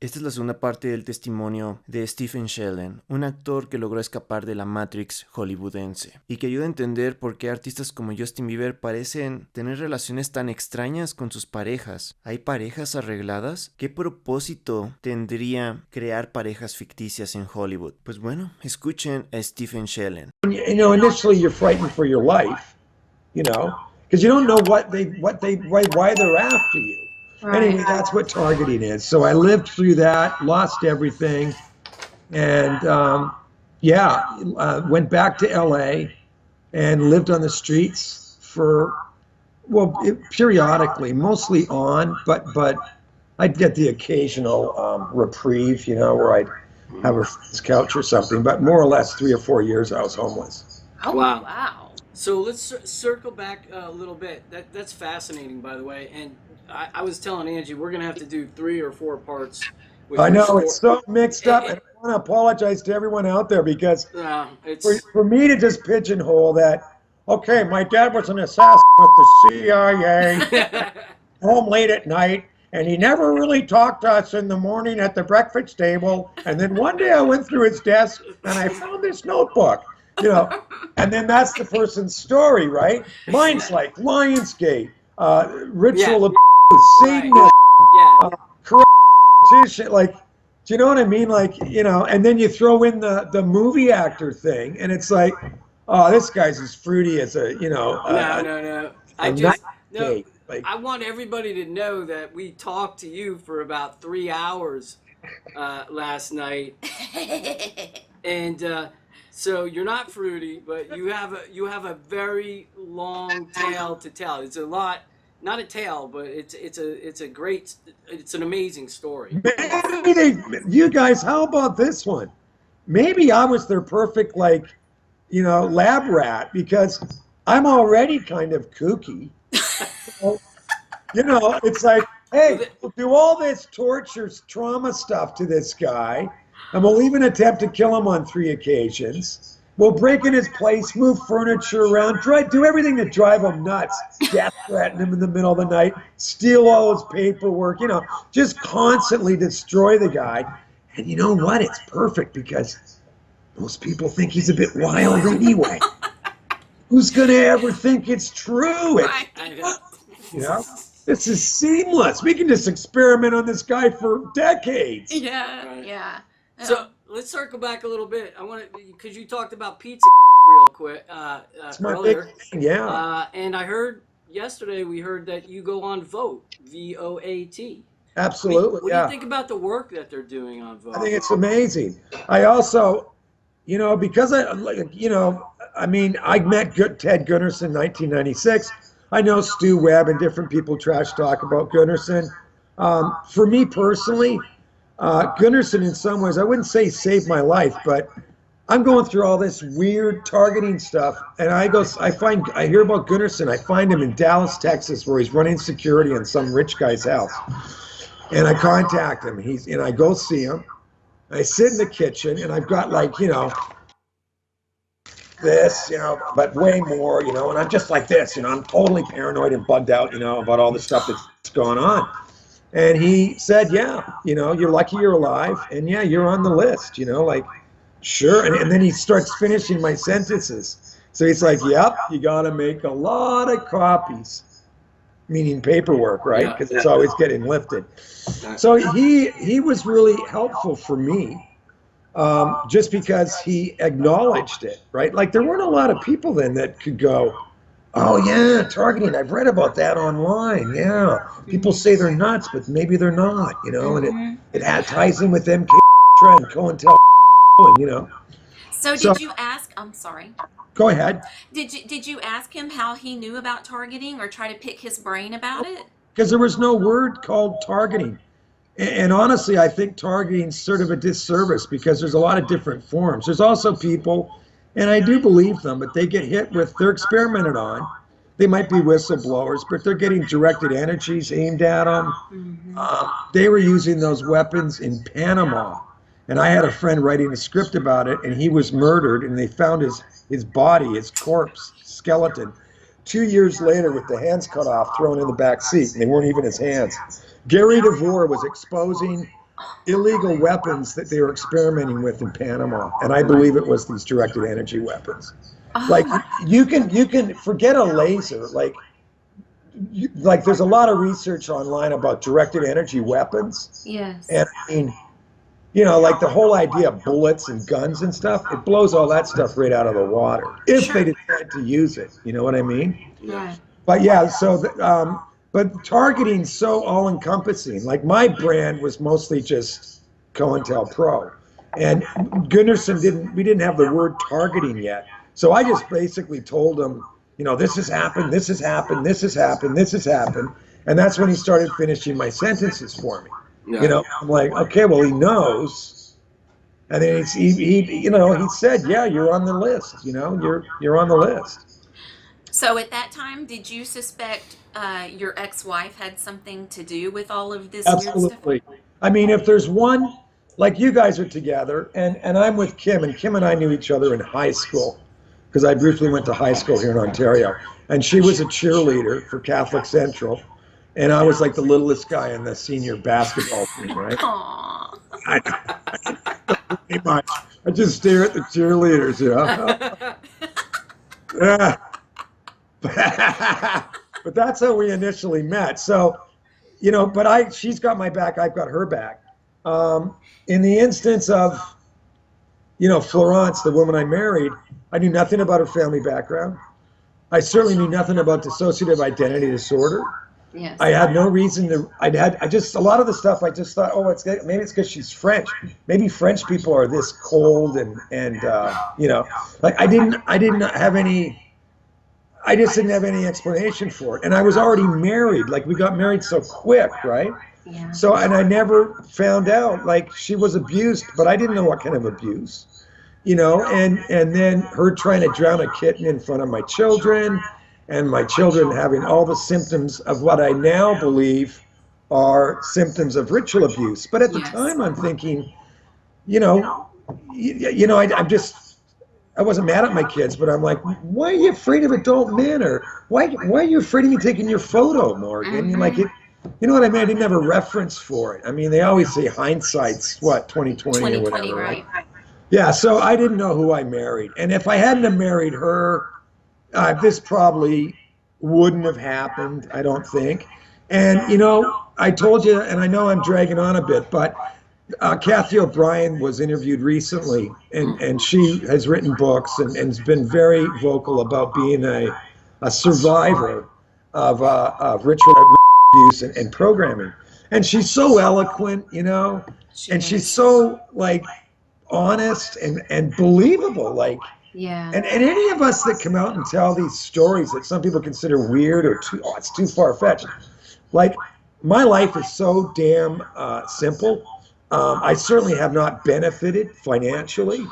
Esta es la segunda parte del testimonio de Stephen Sheldon, un actor que logró escapar de la Matrix hollywoodense y que ayuda a entender por qué artistas como Justin Bieber parecen tener relaciones tan extrañas con sus parejas. ¿Hay parejas arregladas? ¿Qué propósito tendría crear parejas ficticias en Hollywood? Pues bueno, escuchen a Stephen Sheldon. Initially you're frightened for your life, because you don't know why they're after you. Right. Anyway, that's what targeting is. So I lived through that, lost everything, and went back to LA and lived on the streets for, periodically, mostly on, but I'd get the occasional reprieve, where I'd have a friend's couch or something, but more or less 3 or 4 years I was homeless. Oh, wow. So let's circle back a little bit. That's fascinating, by the way, and I was telling Angie we're gonna have to do 3 or 4 parts. I know it's so mixed up, and I want to apologize to everyone out there because for me to just pigeonhole that, okay, my dad was an assassin with the CIA, home late at night, and he never really talked to us in the morning at the breakfast table, and then one day I went through his desk and I found this notebook, and then that's the person's story, right? Mine's like Lionsgate, ritual abuse, Satanism, corruption, like, do you know what I mean? Like, and then you throw in the movie actor thing, and it's like, oh, this guy's as fruity as a, No. I want everybody to know that we talked to you for about 3 hours last night, and so you're not fruity, but you have a very long tale to tell. It's a lot. Not a tale, but it's an amazing story. Maybe you guys, how about this one? Maybe I was their perfect, lab rat, because I'm already kind of kooky. It's like, hey, we'll do all this torture, trauma stuff to this guy, and we'll even attempt to kill him on 3 occasions. We'll break in his place, move furniture around, do everything to drive him nuts, death threaten him in the middle of the night, steal all his paperwork, just constantly destroy the guy. And you know what? It's perfect because most people think he's a bit wild anyway. Who's going to ever think it's true? This is seamless. We can just experiment on this guy for decades. Yeah. So let's circle back a little bit. I want to, because you talked about pizza real quick it's my earlier. Big thing, yeah. And I heard yesterday, we heard that you go on Vote, VOAT. Absolutely, What do you think about the work that they're doing on Vote? I think it's amazing. I also, because I met Ted Gunderson in 1996. I know Stu Webb and different people trash talk about Gunderson. For me personally, Gunderson in some ways, I wouldn't say saved my life, but I'm going through all this weird targeting stuff, and I hear about Gunderson. I find him in Dallas, Texas, where he's running security in some rich guy's house. And I contact him, and I go see him. I sit in the kitchen, and I've got this, but way more, and I'm just like this, I'm totally paranoid and bugged out, about all the stuff that's going on. And he said, you're lucky you're alive, and you're on the list, sure. And then he starts finishing my sentences. So he's like, yep, you got to make a lot of copies, meaning paperwork, right? Because it's always getting lifted. So he was really helpful for me. Just because he acknowledged it, right? Like there weren't a lot of people then that could go, oh yeah, targeting, I've read about that online, yeah. People say they're nuts, but maybe they're not, and it ties in with MK and COINTEL, and So did you ask, I'm sorry. Go ahead. Did you ask him how he knew about targeting or try to pick his brain about it? Because there was no word called targeting. And honestly, I think targeting is sort of a disservice because there's a lot of different forms. There's also people, and I do believe them, but they get hit with, they're experimented on. They might be whistleblowers, but they're getting directed energies aimed at them. They were using those weapons in Panama. And I had a friend writing a script about it, and he was murdered, and they found his body, his corpse, skeleton, 2 years later with the hands cut off, thrown in the back seat, and they weren't even his hands. Gary DeVore was exposing illegal weapons that they were experimenting with in Panama, and I believe it was these directed energy weapons. Like you can forget a laser. Like there's a lot of research online about directed energy weapons. Yes. And I mean, you know, like the whole idea of bullets and guns and stuff, it blows all that stuff right out of the water if they decide to use it. You know what I mean? Right. But yeah, but targeting's so all-encompassing. Like my brand was mostly just COINTELPRO, and Gunderson we didn't have the word targeting yet. So I just basically told him, you know, this has happened, this has happened, this has happened, this has happened, and that's when he started finishing my sentences for me. Yeah. You know, I'm like, okay, well, he knows, and then he said, yeah, you're on the list. You know, you're on the list. So at that time, did you suspect your ex-wife had something to do with all of this weird stuff? Absolutely. I mean, if there's one, like you guys are together, and I'm with Kim, and Kim and I knew each other in high school, because I briefly went to high school here in Ontario, and she was a cheerleader for Catholic Central, and I was like the littlest guy in the senior basketball team, right? Aww. I just stare at the cheerleaders, you know? Yeah. But that's how we initially met. So, you know, but she's got my back, I've got her back. In the instance of, you know, Florence, the woman I married, I knew nothing about her family background. I certainly knew nothing about dissociative identity disorder. Yes. I had no reason to. A lot of the stuff I just thought, oh, maybe it's because she's French. Maybe French people are this cold and you know, like I just didn't have any explanation for it. And I was already married. Like we got married so quick, right? Yeah. So, and I never found out, like she was abused, but I didn't know what kind of abuse, you know, and then her trying to drown a kitten in front of my children, and my children having all the symptoms of what I now believe are symptoms of ritual abuse. But at the time I'm thinking, I wasn't mad at my kids, but I'm like, why are you afraid of adult men? Or why are you afraid of me taking your photo, Morgan? Mm-hmm. Like, you know what I mean? I didn't have a reference for it. I mean, they always say hindsight's 2020 or whatever. Right? Yeah, so I didn't know who I married. And if I hadn't have married her, this probably wouldn't have happened, I don't think. And, you know, I told you, and I know I'm dragging on a bit, but Kathy O'Brien was interviewed recently, and she has written books and has been very vocal about being a survivor of ritual abuse and programming. And she's so eloquent, you know, and she's so, like, honest and believable, like. Yeah. And any of us that come out and tell these stories that some people consider weird or it's too far-fetched, like, my life is so damn simple. I certainly have not benefited financially.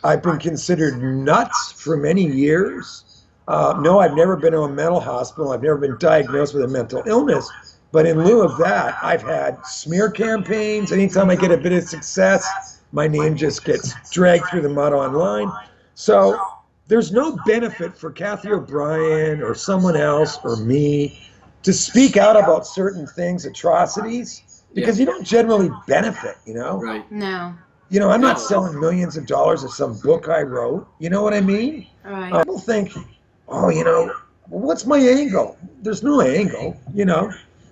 I've been considered nuts for many years. No, I've never been to a mental hospital. I've never been diagnosed with a mental illness. But in lieu of that, I've had smear campaigns. Anytime I get a bit of success, my name just gets dragged through the mud online. So there's no benefit for Kathy O'Brien or someone else or me to speak out about certain things, atrocities, because you don't generally benefit, you know? Right. No. You know, I'm not selling millions of dollars of some book I wrote. You know what I mean? Right. People think, oh, you know, well, what's my angle? There's no angle, you know?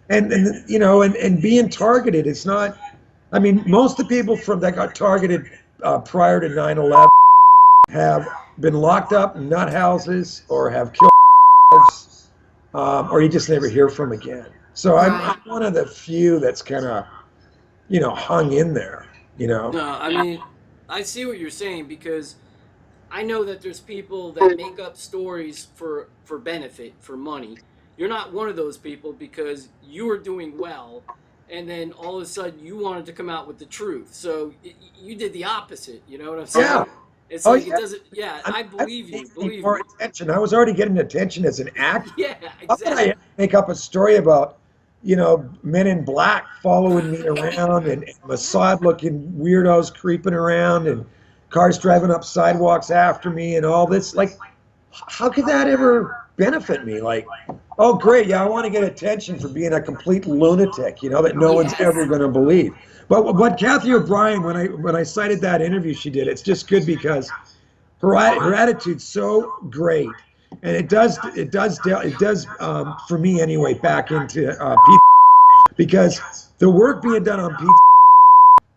And you know, and being targeted, it's not, I mean, most of the people that got targeted prior to 9/11 have been locked up in nut houses or have killed or you just never hear from again. So I'm one of the few that's kind of, you know, hung in there, you know. No, I mean, I see what you're saying, because I know that there's people that make up stories for benefit, for money. You're not one of those people, because you were doing well, and then all of a sudden you wanted to come out with the truth. So you did the opposite, you know what I'm saying? Yeah. It's like, it doesn't, I believe you. Believe more you. attention. I was already getting attention as an actor. Yeah, How could exactly. I make up a story about, you know, men in black following me around and Mossad-looking weirdos creeping around and cars driving up sidewalks after me and all this? Like, how could that ever benefit me? Like, oh, great, yeah, I want to get attention for being a complete lunatic, you know, that no one's ever going to believe. But what Kathy O'Brien, when I cited that interview she did, it's just good because her attitude's so great, and it does for me anyway back into pizza, because the work being done on pizza,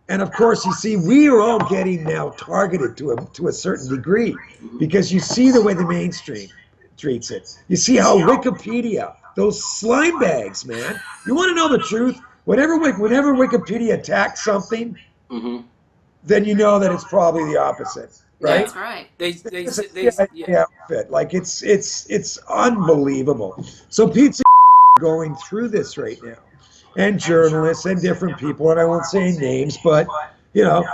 and of course you see we are all getting now targeted to a certain degree, because you see the way the mainstream treats it. You see how Wikipedia, those slime bags, man. You want to know the truth? Whenever Wikipedia attacks something, then you know that it's probably the opposite, right? That's right. Outfit. Like it's unbelievable. So pizza going through this right now, and journalists and different people, and I won't say names, but you know,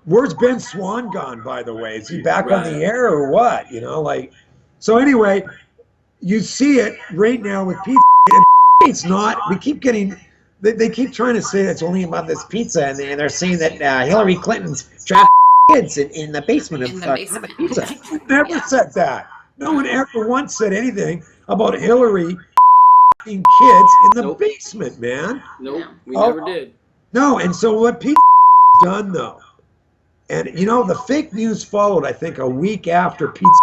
where's Ben Swan gone? By the way, is he back on the air or what? You know, like. So anyway, you see it right now with pizza. And it's not. We keep getting. They keep trying to say it's only about this pizza, and they're saying that Hillary Clinton's trapped kids in the basement of pizza. Never said that. No one ever once said anything about Hillary kids in the basement, man. Nope, we never did. No, and so what pizza done though, and you know the fake news followed. I think a week after pizza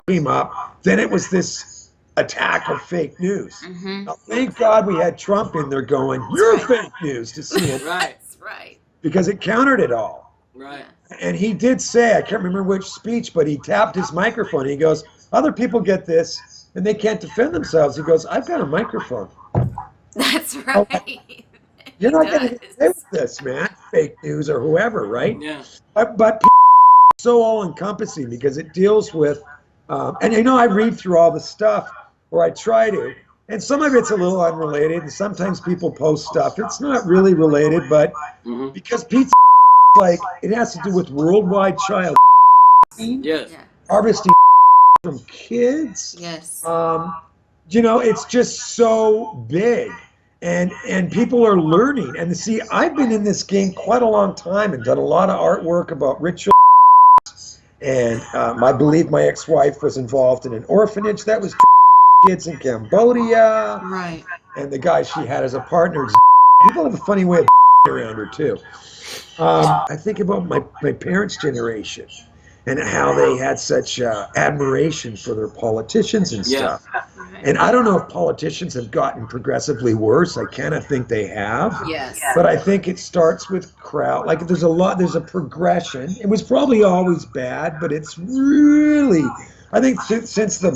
came up, then it was this attack of fake news. Now, thank God we had Trump in there going, "You're fake news," to see it. That's right. Because it countered it all. Right. And he did say, I can't remember which speech, but he tapped his microphone. He goes, "Other people get this and they can't defend themselves." He goes, "I've got a microphone." That's right. You're not going to get away with this, man. Fake news or whoever, right? Yeah. But so all-encompassing because it deals with, and you know, I read through all the stuff, or I try to, and some of it's a little unrelated, and sometimes people post stuff. It's not really related, but because pizza, like, it has to do with worldwide child harvesting from kids. Yes. You know, it's just so big, and people are learning. And see, I've been in this game quite a long time and done a lot of artwork about ritual. And I believe my ex-wife was involved in an orphanage that was kids in Cambodia. Right. And the guy she had as a partner, people have a funny way of around her too. I think about my parents' generation and how they had such admiration for their politicians and stuff. And I don't know if politicians have gotten progressively worse. I kind of think they have. Yes. But I think it starts with crowd. Like there's a progression. It was probably always bad, but it's really, I think since the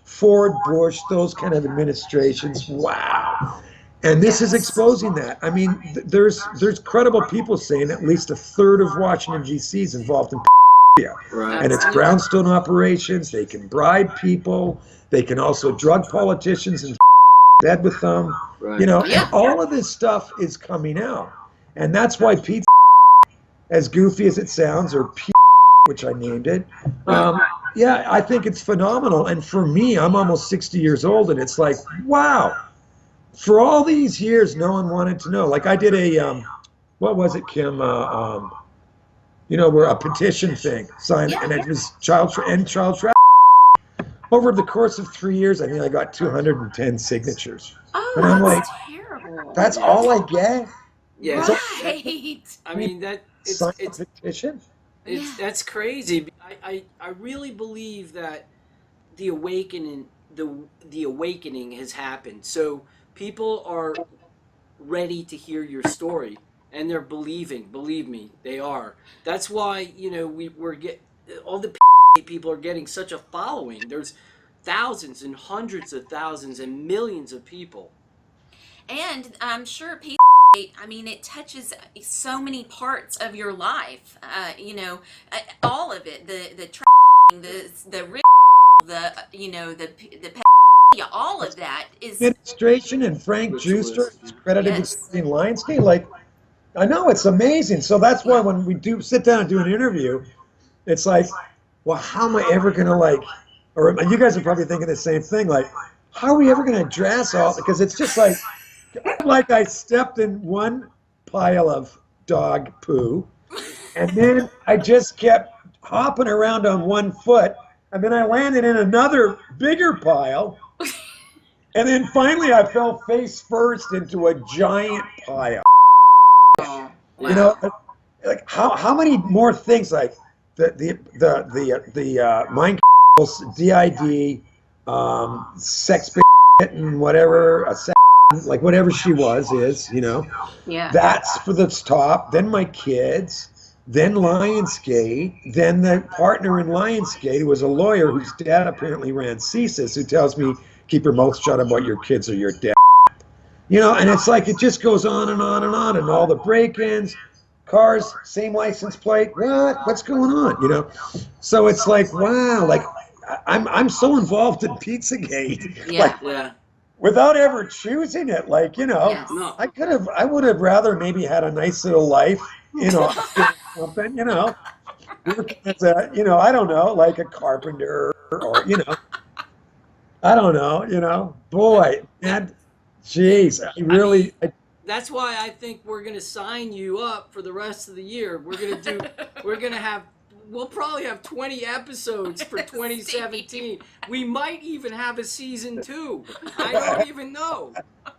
Ford, Bush, those kind of administrations, wow. And this is exposing that. I mean, there's credible people saying at least a third of Washington, D.C. is involved in and it's brownstone operations. They can bribe people. They can also drug politicians and bed with them. You know, and all of this stuff is coming out. And that's why pizza, as goofy as it sounds, or which I named it, I think it's phenomenal. And for me, I'm almost 60 years old, and it's like, wow. For all these years, no one wanted to know. Like I did a, what was it, Kim? You know, where a petition thing signed, and it was child trafficking. Over the course of 3 years, I think I got 210 signatures. Oh, and I'm like, terrible. That's all I get? Yeah. Right. I mean, it's petition? That's crazy. I really believe that the awakening has happened. So people are ready to hear your story, and they're believing. Believe me, they are. That's why, you know, all the people are getting such a following. There's thousands and hundreds of thousands and millions of people. And I'm sure I mean, it touches so many parts of your life. You know, all of it. The all of that is administration, and Frank Juster is credited with in Lionsgate. Like, I know, it's amazing. So that's why when we do sit down and do an interview, it's like, well, how am I ever gonna or you guys are probably thinking the same thing. Like, how are we ever gonna address all? Because it's just like I stepped in one pile of dog poo, and then I just kept hopping around on one foot, and then I landed in another bigger pile, and then finally I fell face first into a giant pile. You know, like how many more things like the mind DID, sex and whatever, like whatever she is, you know. Yeah. That's for the top. Then my kids, then Lionsgate, then the partner in Lionsgate who was a lawyer whose dad apparently ran CSIS, who tells me keep your mouth shut about your kids or you're dead. You know, and it's like it just goes on and on and on, and all the break-ins, cars, same license plate. What's going on? You know, so it's like wow, like I'm so involved in Pizzagate, Yeah. like without ever choosing it. Like you know, Yes. No. I would have rather maybe had a nice little life, you know, something, you know, work as a, you know, I don't know, like a carpenter or you know, I don't know, you know, boy, and. Jeez, That's why I think we're gonna sign you up for the rest of the year. We'll probably have 20 episodes for 2017. We might even have a season 2. I don't even know,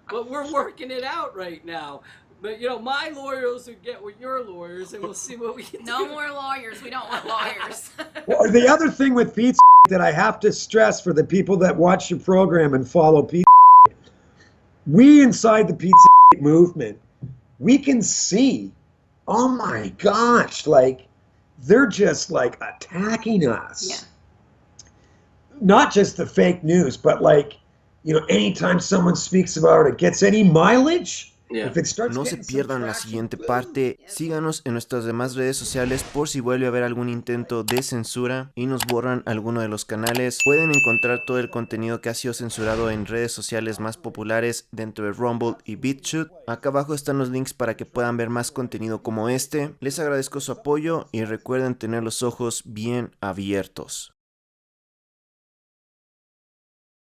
but we're working it out right now. But you know, my lawyers will get with your lawyers, and we'll see what we can do. No more lawyers. We don't want lawyers. Well, the other thing with Pizza that I have to stress for the people that watch your program and follow Pizza, we inside the Pizza movement, we can see, oh my gosh, like they're just like attacking us. Yeah. Not just the fake news, but like, you know, anytime someone speaks about it, gets any mileage. No se pierdan la siguiente parte, síganos en nuestras demás redes sociales por si vuelve a haber algún intento de censura y nos borran alguno de los canales. Pueden encontrar todo el contenido que ha sido censurado en redes sociales más populares dentro de Rumble y BitChute. Acá abajo están los links para que puedan ver más contenido como este. Les agradezco su apoyo y recuerden tener los ojos bien abiertos.